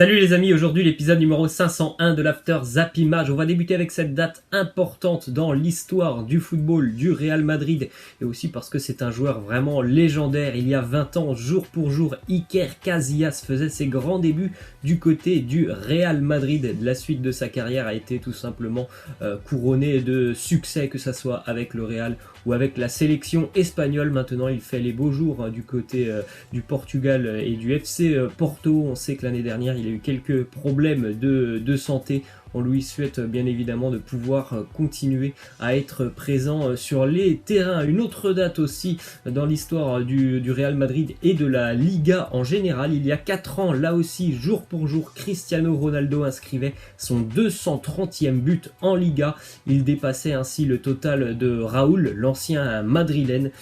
Salut les amis, aujourd'hui l'épisode numéro 501 de l'After Zappimage. On va débuter avec cette date importante dans l'histoire du football du Real Madrid et aussi parce que c'est un joueur vraiment légendaire. Il y a 20 ans, jour pour jour, Iker Casillas faisait ses grands débuts du côté du Real Madrid. La suite de sa carrière a été tout simplement couronnée de succès, que ce soit avec le Real ou avec la sélection espagnole. Maintenant il fait les beaux jours du côté du Portugal et du FC Porto. On sait que l'année dernière il a eu quelques problèmes de santé. On lui souhaite bien évidemment de pouvoir continuer à être présent sur les terrains. Une autre date aussi dans l'histoire du Real Madrid et de la Liga en général. Il y a 4 ans, là aussi, jour pour jour, Cristiano Ronaldo inscrivait son 230e but en Liga. Il dépassait ainsi le total de Raúl, l'ancien madrilène.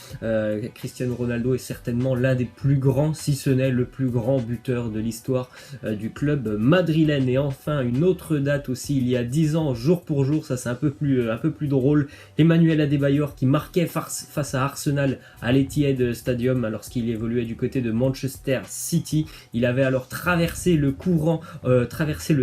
Cristiano Ronaldo est certainement l'un des plus grands, si ce n'est le plus grand buteur de l'histoire du club madrilène. Et enfin, une autre date aussi, il y a 10 ans, jour pour jour, ça c'est un peu plus drôle. Emmanuel Adebayor qui marquait face à Arsenal à l'Etihad Stadium lorsqu'il évoluait du côté de Manchester City. Il avait alors traversé le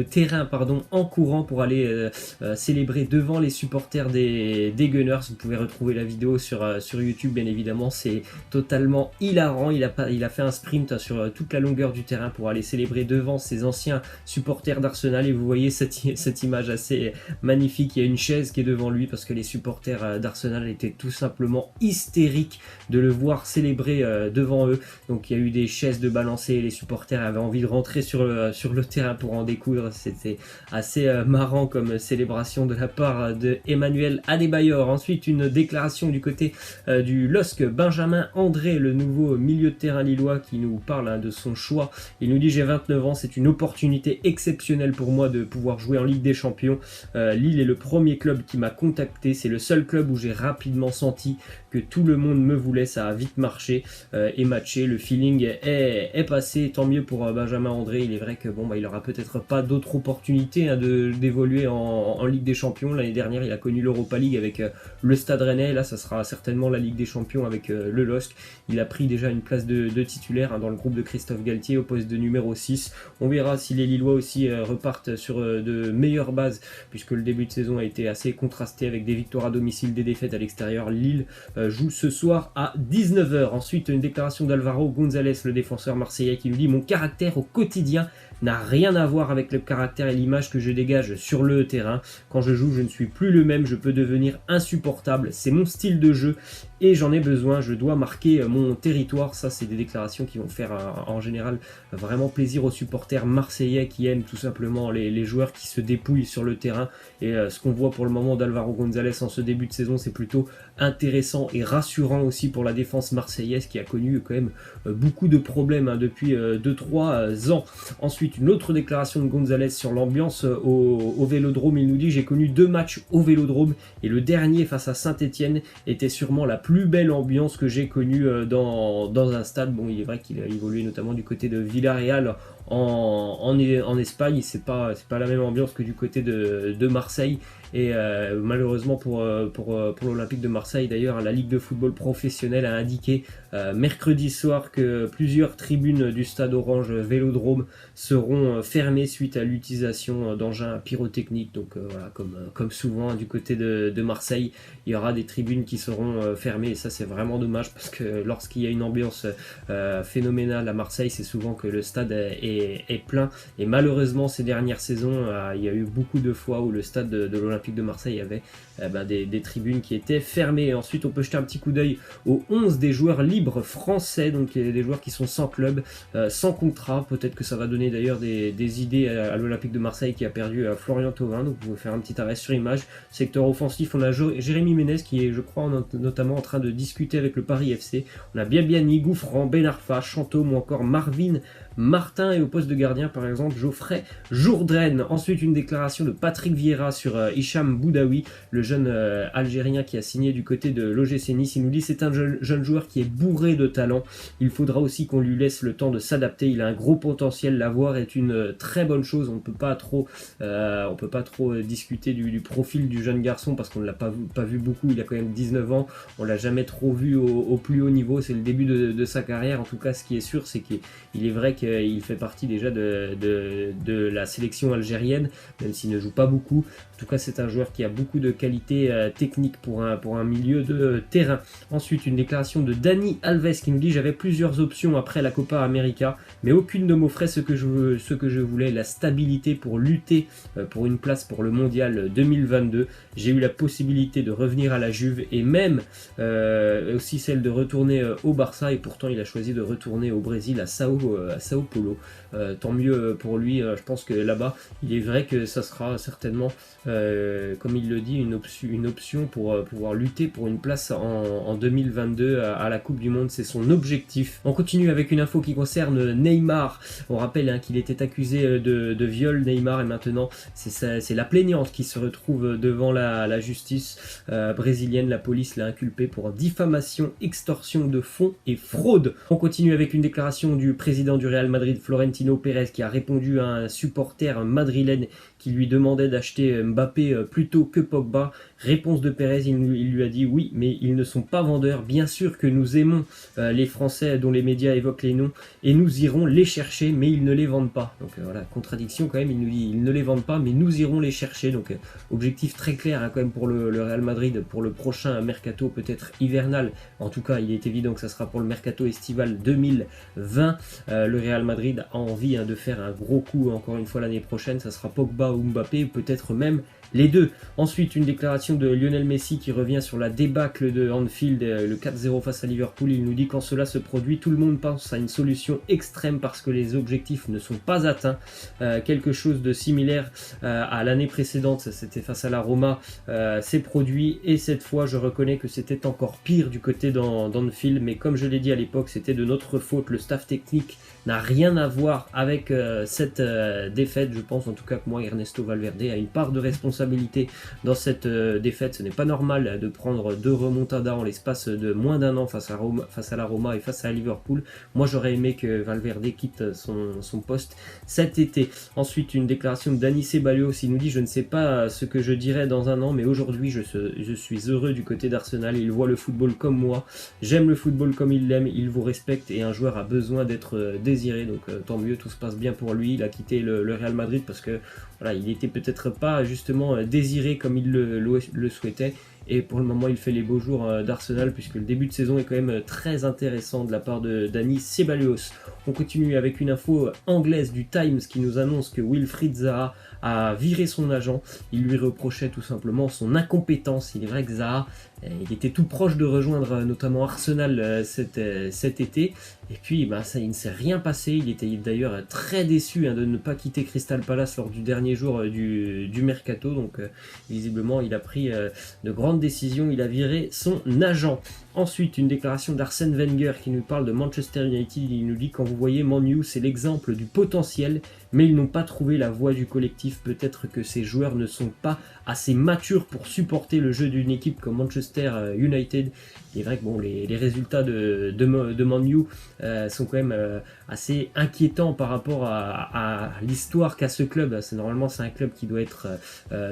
terrain en courant pour aller célébrer devant les supporters des Gunners. Vous pouvez retrouver la vidéo sur YouTube bien évidemment, c'est totalement hilarant. Il a fait un sprint sur toute la longueur du terrain pour aller célébrer devant ses anciens supporters d'Arsenal et vous voyez cette image assez magnifique. Il y a une chaise qui est devant lui parce que les supporters d'Arsenal étaient tout simplement hystériques de le voir célébrer devant eux. Donc il y a eu des chaises de balancer et les supporters avaient envie de rentrer sur le terrain pour en découdre. C'était assez marrant comme célébration de la part de Emmanuel Adebayor. Ensuite, une déclaration du côté du LOSC, Benjamin André, le nouveau milieu de terrain lillois, qui nous parle de son choix. Il nous dit: j'ai 29 ans, c'est une opportunité exceptionnelle pour moi de pouvoir jouer en Ligue des Champions. Lille est le premier club qui m'a contacté, c'est le seul club où j'ai rapidement senti que tout le monde me voulait, ça a vite marché et matché, le feeling est passé, tant mieux pour Benjamin André. Il est vrai que il aura peut-être pas d'autres opportunités d'évoluer en Ligue des Champions. L'année dernière il a connu l'Europa League avec le Stade Rennais, là ça sera certainement la Ligue des Champions avec le LOSC. Il a pris déjà une place de titulaire dans le groupe de Christophe Galtier au poste de numéro 6. On verra si les Lillois aussi repartent sur de meilleures bases, puisque le début de saison a été assez contrasté avec des victoires à domicile, des défaites à l'extérieur. Lille joue ce soir à 19h. Ensuite, une déclaration d'Alvaro González, le défenseur marseillais, qui nous dit: mon caractère au quotidien n'a rien à voir avec le caractère et l'image que je dégage sur le terrain. Quand je joue, je ne suis plus le même, je peux devenir insupportable. C'est mon style de jeu et j'en ai besoin, je dois marquer mon territoire. Ça, c'est des déclarations qui vont faire en général vraiment plaisir aux supporters marseillais qui aiment tout simplement les joueurs qui se dépouillent sur le terrain. Et ce qu'on voit pour le moment d'Alvaro González en ce début de saison, c'est plutôt intéressant et rassurant aussi pour la défense marseillaise qui a connu quand même beaucoup de problèmes depuis 2-3 ans. Ensuite, une autre déclaration de González sur l'ambiance au Vélodrome. Il nous dit: j'ai connu 2 matchs au Vélodrome et le dernier face à Saint-Etienne était sûrement la plus belle ambiance que j'ai connue dans un stade. Bon, il est vrai qu'il a évolué notamment du côté de Villarreal en Espagne. C'est pas la même ambiance que du côté de Marseille. Et malheureusement pour l'Olympique de Marseille, d'ailleurs, la Ligue de football professionnel a indiqué mercredi soir que plusieurs tribunes du stade Orange Vélodrome seront fermées suite à l'utilisation d'engins pyrotechniques. Donc voilà, comme souvent du côté de Marseille, il y aura des tribunes qui seront fermées et ça c'est vraiment dommage parce que lorsqu'il y a une ambiance phénoménale à Marseille, c'est souvent que le stade est plein. Et malheureusement ces dernières saisons, il y a eu beaucoup de fois où le stade de l'Olympique de Marseille avait des tribunes qui étaient fermées. Et ensuite on peut jeter un petit coup d'œil aux 11 des joueurs libres français, donc des joueurs qui sont sans club, sans contrat. Peut-être que ça va donner d'ailleurs des idées à l'Olympique de Marseille qui a perdu Florian Thauvin. Donc vous pouvez faire un petit arrêt sur image. Secteur offensif, on a Jérémy Ménez qui est, je crois, notamment en train de discuter avec le Paris FC. On a Biabiani, Gouffran, Ben Arfa, Chantôme ou encore Marvin Martin, et au poste de gardien par exemple Geoffrey Jourdain. Ensuite, une déclaration de Patrick Vieira sur Hicham Boudaoui, le jeune Algérien qui a signé du côté de l'OGC Nice. Il nous dit: c'est un jeune joueur qui est bourré de talent, il faudra aussi qu'on lui laisse le temps de s'adapter, il a un gros potentiel, l'avoir est une très bonne chose. On peut pas trop discuter du profil du jeune garçon parce qu'on ne l'a pas vu beaucoup, il a quand même 19 ans, on l'a jamais trop vu au plus haut niveau, c'est le début de sa carrière. En tout cas, ce qui est sûr, c'est qu'il est vrai qu'il qu'il fait partie déjà de la sélection algérienne, même s'il ne joue pas beaucoup. En tout cas, c'est un joueur qui a beaucoup de qualités techniques pour un milieu de terrain. Ensuite, une déclaration de Dani Alves qui nous dit: j'avais plusieurs options après la Copa América, mais aucune ne m'offrait ce que je voulais, la stabilité pour lutter pour une place pour le mondial 2022. J'ai eu la possibilité de revenir à la Juve et même aussi celle de retourner au Barça, et pourtant il a choisi de retourner au Brésil, à Sao Paulo. Tant mieux pour lui. Je pense que là-bas, il est vrai que ça sera certainement, comme il le dit, une option pour pouvoir lutter pour une place en 2022 à la Coupe du Monde. C'est son objectif. On continue avec une info qui concerne Neymar. On rappelle qu'il était accusé de viol, Neymar, et maintenant c'est la plaignante qui se retrouve devant la justice brésilienne. La police l'a inculpé pour diffamation, extorsion de fonds et fraude. On continue avec une déclaration du président du Real Madrid, Florentino Pérez, qui a répondu à un supporter madrilène qui lui demandait d'acheter Mbappé plutôt que Pogba. Réponse de Pérez, il lui a dit: oui, mais ils ne sont pas vendeurs. Bien sûr que nous aimons les Français dont les médias évoquent les noms, et nous irons les chercher, mais ils ne les vendent pas. Donc voilà, contradiction quand même, il nous dit: ils ne les vendent pas, mais nous irons les chercher. Donc objectif très clair quand même pour le Real Madrid, pour le prochain mercato, peut-être hivernal. En tout cas, il est évident que ça sera pour le mercato estival 2020. Le Real Madrid a envie de faire un gros coup encore une fois l'année prochaine. Ça sera Pogba ou Mbappé, peut-être même les deux. Ensuite, une déclaration de Lionel Messi qui revient sur la débâcle de Anfield, le 4-0 face à Liverpool. Il nous dit: quand cela se produit, tout le monde pense à une solution extrême parce que les objectifs ne sont pas atteints. Quelque chose de similaire à l'année précédente, c'était face à la Roma, s'est produit, et cette fois je reconnais que c'était encore pire du côté d'Anfield, mais comme je l'ai dit à l'époque, c'était de notre faute. Le staff technique n'a rien à voir avec cette défaite. Je pense en tout cas que moi, Ernesto Valverde a une part de responsabilité dans cette défaite. Ce n'est pas normal de prendre 2 remontadas en l'espace de moins d'un an face à la Roma et face à Liverpool. Moi, j'aurais aimé que Valverde quitte son poste cet été. Ensuite, une déclaration de Dani Ceballos. Il nous dit: je ne sais pas ce que je dirai dans un an, mais aujourd'hui je suis heureux du côté d'Arsenal. Il voit le football comme moi, j'aime le football comme il l'aime, il vous respecte, et un joueur a besoin d'être désiré. Donc tant mieux, tout se passe bien pour lui. Il a quitté le Real Madrid parce que voilà, il n'était peut-être pas justement désiré comme il le souhaitait. Et pour le moment, il fait les beaux jours d'Arsenal, puisque le début de saison est quand même très intéressant de la part de Dani Ceballos. On continue avec une info anglaise du Times qui nous annonce que Wilfried Zaha a viré son agent. Il lui reprochait tout simplement son incompétence. Il est vrai que Zaha, il était tout proche de rejoindre notamment Arsenal cet été. Et puis ça, il ne s'est rien passé. Il était d'ailleurs très déçu de ne pas quitter Crystal Palace lors du dernier jour du mercato. Donc visiblement, il a pris de grandes décisions. Il a viré son agent. Ensuite, une déclaration d'Arsène Wenger qui nous parle de Manchester United. Il nous dit: quand vous voyez Man U, c'est l'exemple du potentiel, mais ils n'ont pas trouvé la voie du collectif. Peut-être que ces joueurs ne sont pas assez matures pour supporter le jeu d'une équipe comme Manchester United. Il est vrai que les résultats de Man U sont quand même assez inquiétants par rapport à l'histoire qu'a ce club. Normalement, c'est un club qui doit être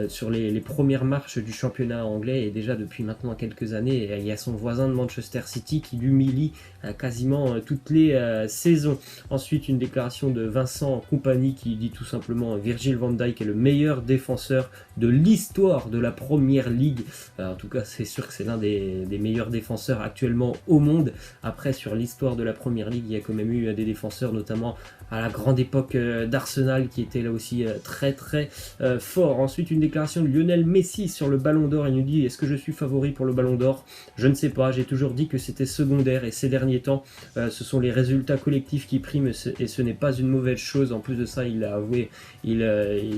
sur les premières marches du championnat anglais, et déjà depuis maintenant quelques années, il y a son voisin de Manchester City qui l'humilie quasiment toutes les saisons. Ensuite, une déclaration de Vincent Kompany qui dit tout simplement: Virgil van Dijk est le meilleur défenseur de l'histoire de la Première Ligue. En tout cas, c'est sûr que c'est l'un des meilleurs défenseurs actuellement au monde. Après, sur l'histoire de la Première Ligue, il y a quand même eu des défenseurs, notamment à la grande époque d'Arsenal, qui était là aussi très très fort. Ensuite, une déclaration de Lionel Messi sur le Ballon d'Or. Il nous dit: est-ce que je suis favori pour le Ballon d'Or? Je ne sais pas, j'ai toujours dit que c'était secondaire, et ces derniers temps, ce sont les résultats collectifs qui priment, et ce n'est pas une mauvaise chose. En plus de ça, il a avoué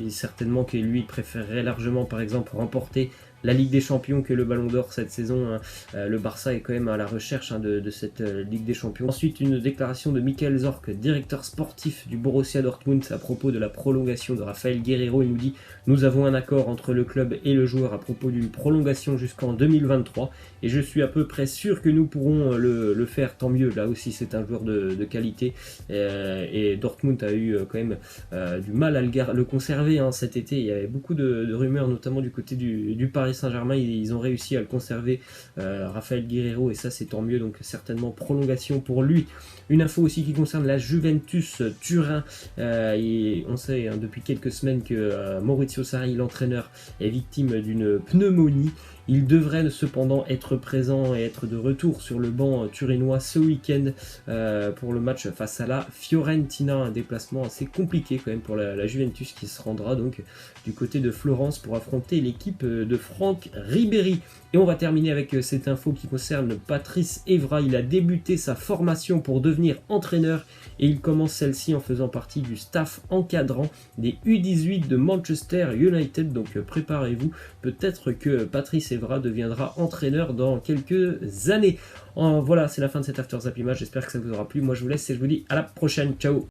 certainement que lui préférerait largement, par exemple, remporter la Ligue des Champions que le Ballon d'Or cette saison. Le Barça est quand même à la recherche de cette Ligue des Champions. Ensuite, une déclaration de Michael Zorc, directeur sportif du Borussia Dortmund, à propos de la prolongation de Rafael Guerreiro. Il nous dit: nous avons un accord entre le club et le joueur à propos d'une prolongation jusqu'en 2023, et je suis à peu près sûr que nous pourrons le faire. Tant mieux, là aussi c'est un joueur de qualité, et Dortmund a eu quand même du mal à le conserver cet été. Il y avait beaucoup de rumeurs, notamment du côté du Paris Saint-Germain, ils ont réussi à le conserver, Raphaël Guerreiro, et ça c'est tant mieux, donc certainement prolongation pour lui. Une info aussi qui concerne la Juventus Turin, et on sait depuis quelques semaines que Maurizio Sarri, l'entraîneur, est victime d'une pneumonie. Il devrait cependant être présent et être de retour sur le banc turinois ce week-end pour le match face à la Fiorentina. Un déplacement assez compliqué quand même pour la Juventus qui se rendra donc du côté de Florence pour affronter l'équipe de Franck Ribéry. Et on va terminer avec cette info qui concerne Patrice Evra. Il a débuté sa formation pour devenir entraîneur et il commence celle-ci en faisant partie du staff encadrant des U18 de Manchester United. Donc préparez-vous, peut-être que Patrice Evra deviendra entraîneur dans quelques années. Voilà, c'est la fin de cet After Zap Image. J'espère que ça vous aura plu. Moi je vous laisse et je vous dis à la prochaine. Ciao.